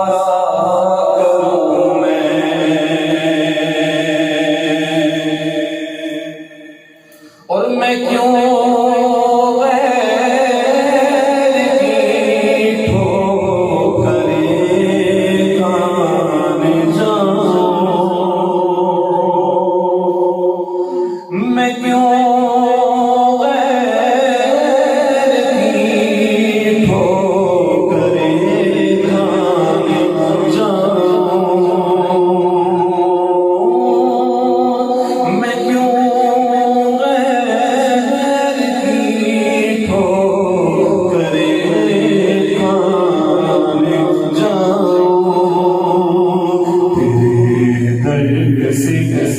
نظارہ کروں میں، اور میں کیوں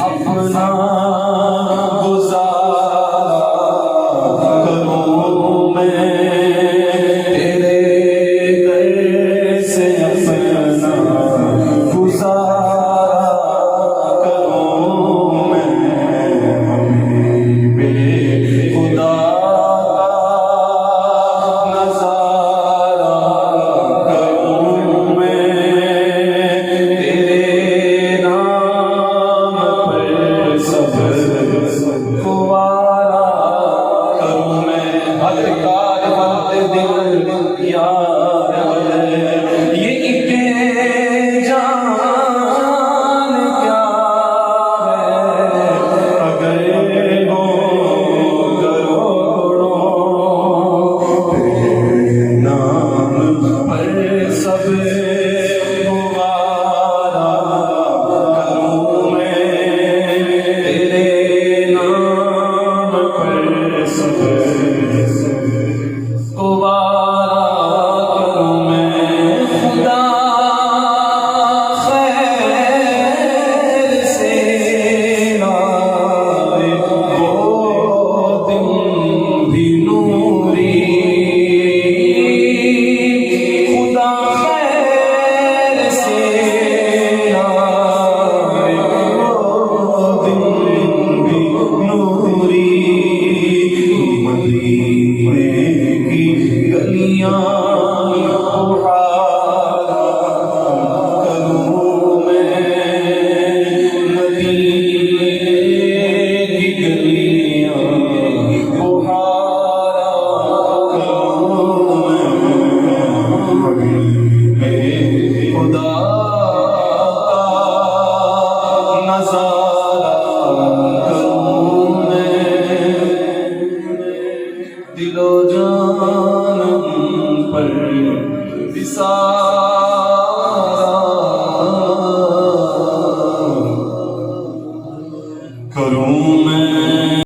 اپنا گزارا کروں میں، تیرے در سے اپنا گزارا کروں میں، حبیب خدا نظارہ کروں میں، تیرے نام پر سب گوارا کروں میں، ہر کار بند دل یار یہ ایک جان کیا ہے، اگر ہو کروڑوں تیرے نام پر سب گوارا کروں میں، تیرے نام پر سب گوارا کروں میں، خدا خیر سے لائے وہ دن بھی نوری، خدا خیر سے لائے وہ دن بھی نوری، مدینے کی گلیاں بہارا کروں میں، مدینے کی گلیاں بہارا کروں میں، خدا کا نظارہ کروں میں، دل و جان پر وصال